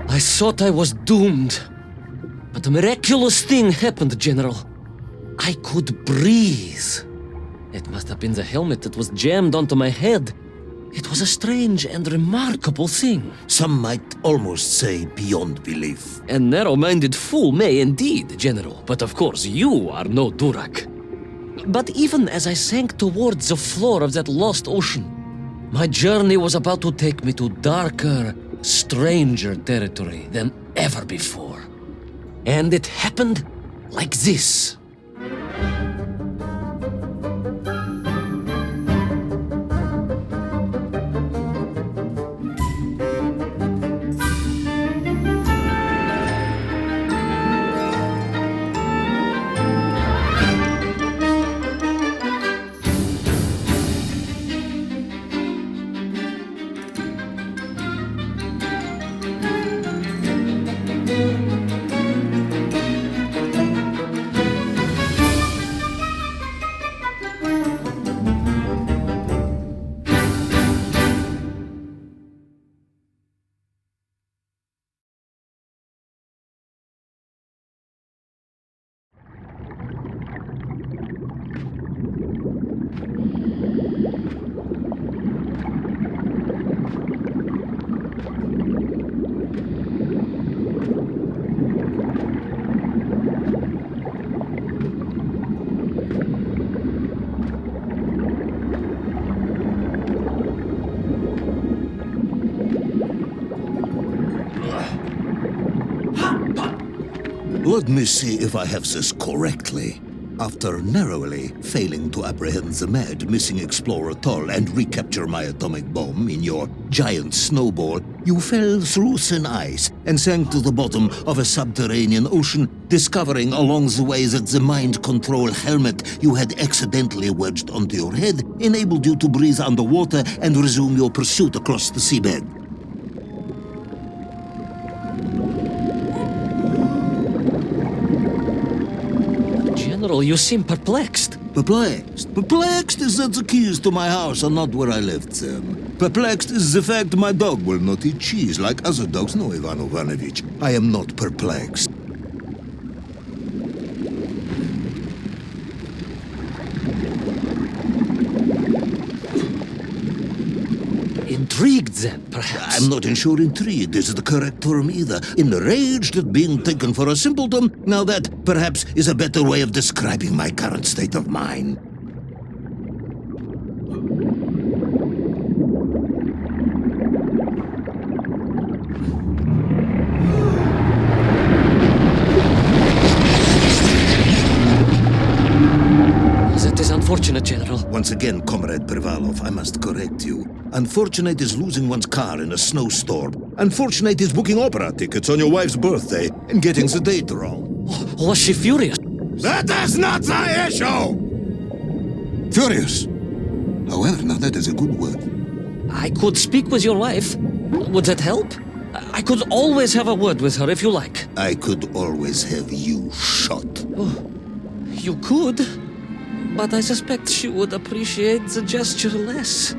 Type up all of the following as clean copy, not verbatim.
I thought I was doomed. But a miraculous thing happened, General. I could breathe. It must have been the helmet that was jammed onto my head. It was a strange and remarkable thing. Some might almost say beyond belief. A narrow-minded fool may indeed, General, but of course you are no Durak. But even as I sank towards the floor of that lost ocean, my journey was about to take me to darker, stranger territory than ever before. And it happened like this. Let me see if I have this correctly. After narrowly failing to apprehend the mad missing explorer Toll and recapture my atomic bomb in your giant snowball, you fell through thin ice and sank to the bottom of a subterranean ocean, discovering along the way that the mind control helmet you had accidentally wedged onto your head enabled you to breathe underwater and resume your pursuit across the seabed. General, you seem perplexed. Perplexed? Perplexed is that the keys to my house are not where I left them. Perplexed is the fact my dog will not eat cheese like other dogs. No, Ivan Ivanovich, I am not perplexed. Intrigued, then, perhaps? I'm not sure intrigued is the correct term either. Enraged at being taken for a simpleton, now that, perhaps, is a better way of describing my current state of mind. That is unfortunate, General. Once again, Comrade Privalov, I must correct you. Unfortunate is losing one's car in a snowstorm. Unfortunate is booking opera tickets on your wife's birthday and getting the date wrong. Was she furious? That is not the issue! Furious. However, now that is a good word. I could speak with your wife. Would that help? I could always have a word with her if you like. I could always have you shot. Oh, you could, but I suspect she would appreciate the gesture less.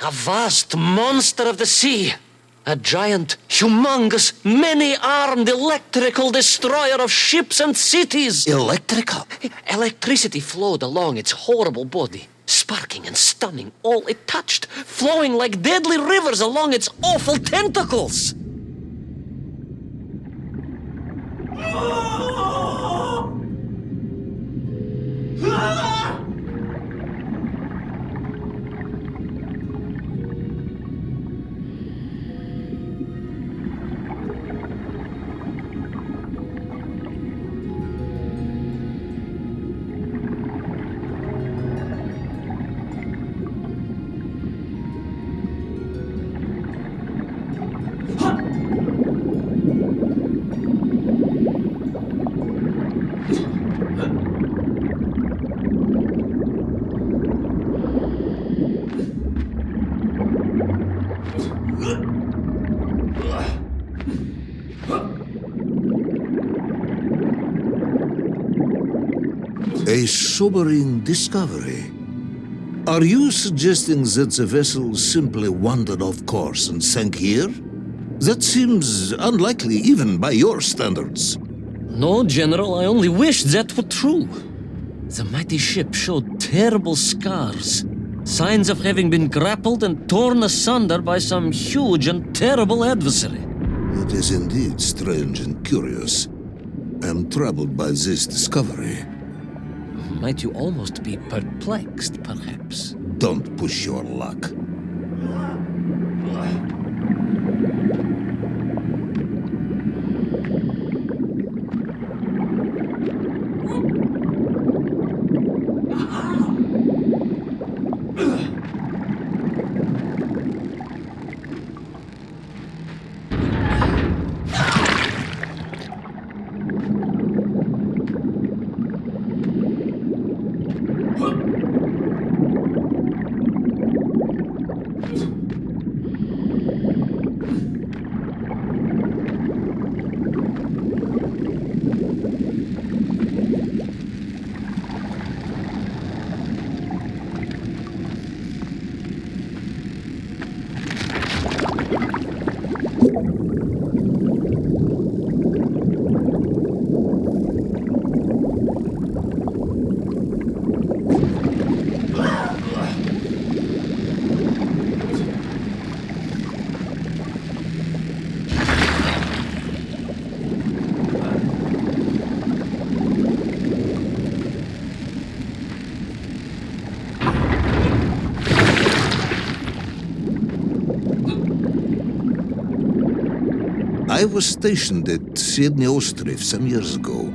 A vast monster of the sea. A giant, humongous, many-armed electrical destroyer of ships and cities. Electrical? Electricity flowed along its horrible body, sparking and stunning all it touched, flowing like deadly rivers along its awful tentacles. A sobering discovery. Are you suggesting that the vessel simply wandered off course and sank here? That seems unlikely even by your standards. No, General, I only wish that were true. The mighty ship showed terrible scars, signs of having been grappled and torn asunder by some huge and terrible adversary. It is indeed strange and curious. I am troubled by this discovery. Might you almost be perplexed, perhaps? Don't push your luck. I was stationed at Sydney Ostrov some years ago.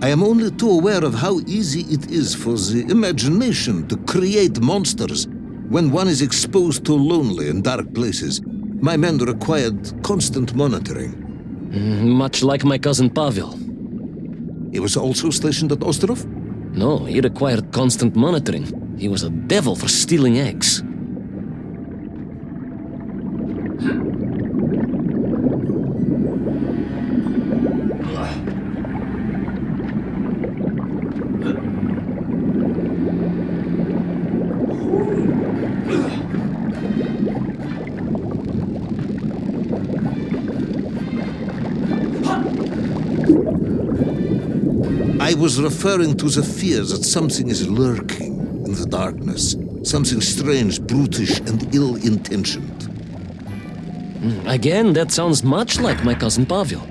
I am only too aware of how easy it is for the imagination to create monsters when one is exposed to lonely and dark places. My men required constant monitoring. Much like my cousin Pavel. He was also stationed at Ostrov? No, he required constant monitoring. He was a devil for stealing eggs. I was referring to the fear that something is lurking in the darkness. Something strange, brutish, and ill-intentioned. Again, that sounds much like my cousin Pavel.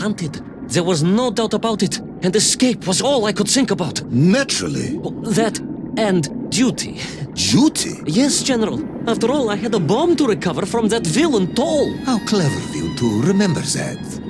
Hunted. There was no doubt about it, and escape was all I could think about. Naturally. That and duty. Duty? Yes, General. After all, I had a bomb to recover from that villain Toll. How clever of you to remember that.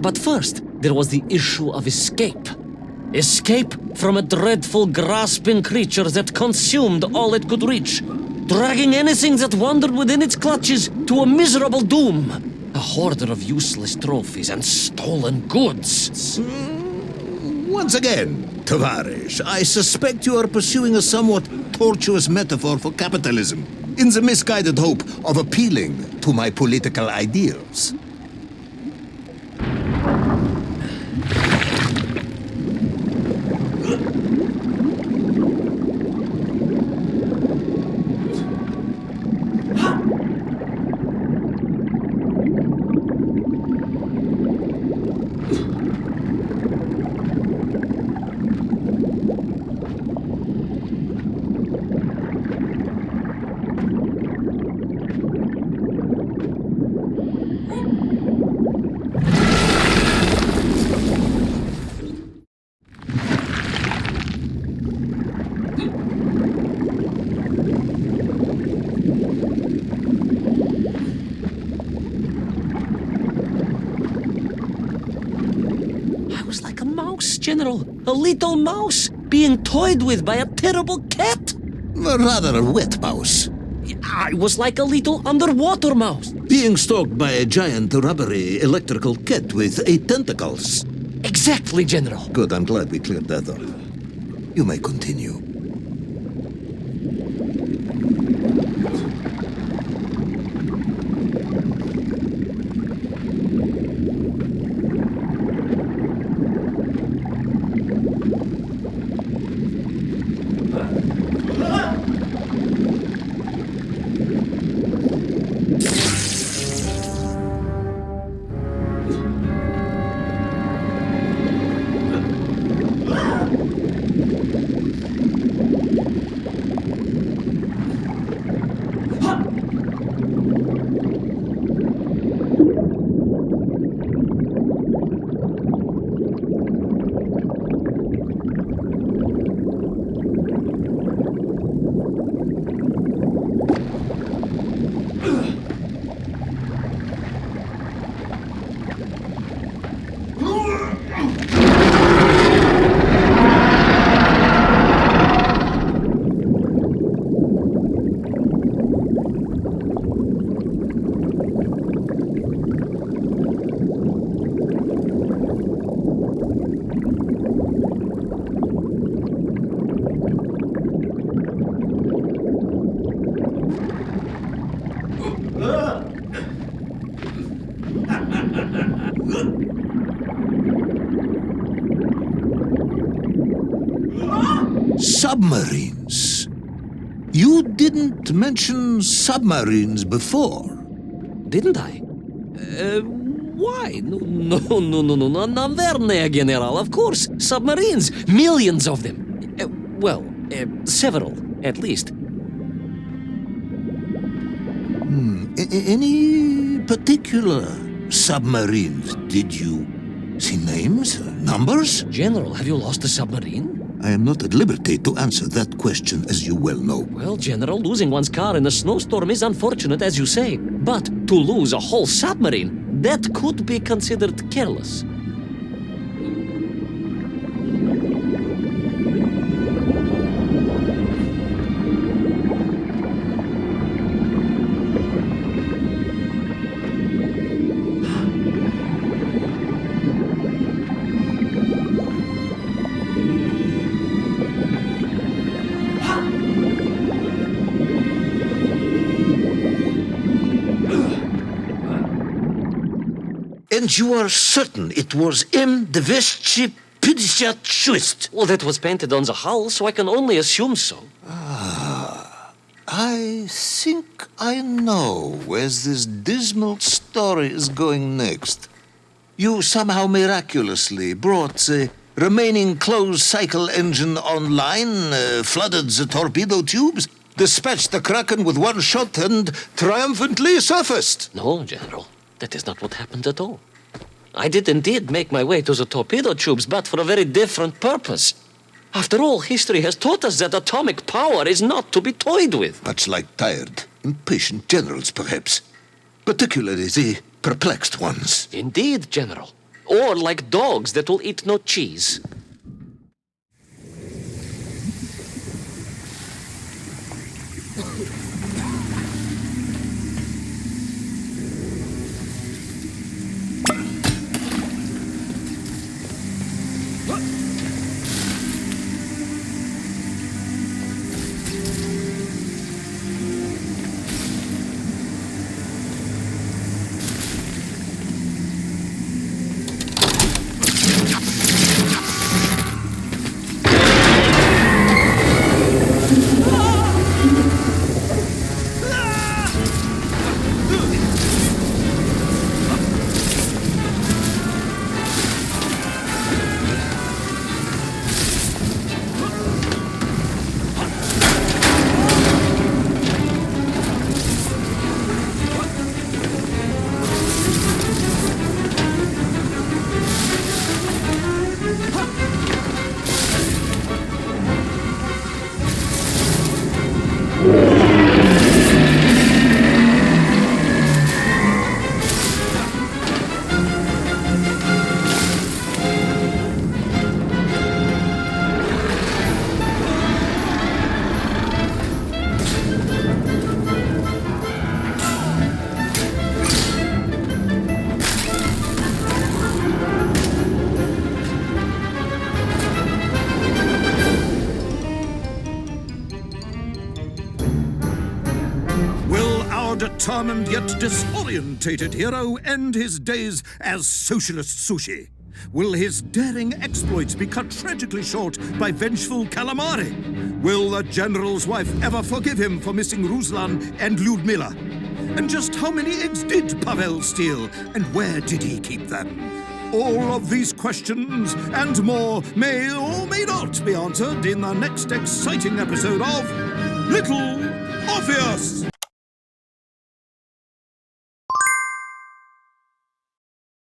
But first, there was the issue of escape. Escape from a dreadful, grasping creature that consumed all it could reach, dragging anything that wandered within its clutches to a miserable doom. A hoarder of useless trophies and stolen goods. Once again, Tavarish, I suspect you are pursuing a somewhat tortuous metaphor for capitalism, in the misguided hope of appealing to my political ideals. General, a little mouse being toyed with by a terrible cat. Rather a wet mouse. I was like a little underwater mouse. Being stalked by a giant rubbery electrical cat with 8 tentacles. Exactly, General. Good, I'm glad we cleared that up. You may continue. Submarines. You didn't mention submarines before. Didn't I? Why? No, Naverne, General. Of course, submarines. Millions of them. Several, at least. Any particular submarines? Did you see names, numbers? General, have you lost a submarine? I am not at liberty to answer that question, as you well know. Well, General, losing one's car in a snowstorm is unfortunate, as you say. But to lose a whole submarine, that could be considered careless. And you are certain it was M256? Well, that was painted on the hull, so I can only assume so. I think I know where this dismal story is going next. You somehow miraculously brought the remaining closed cycle engine online, flooded the torpedo tubes, dispatched the Kraken with one shot, and triumphantly surfaced. No, General, that is not what happened at all. I did indeed make my way to the torpedo tubes, but for a very different purpose. After all, history has taught us that atomic power is not to be toyed with. Much like tired, impatient generals, perhaps. Particularly the perplexed ones. Indeed, General. Or like dogs that will eat no cheese. Determined yet disorientated hero end his days as socialist sushi? Will his daring exploits be cut tragically short by vengeful calamari? Will the general's wife ever forgive him for missing Ruslan and Lyudmila? And just how many eggs did Pavel steal, and where did he keep them? All of these questions and more may or may not be answered in the next exciting episode of Little Orpheus!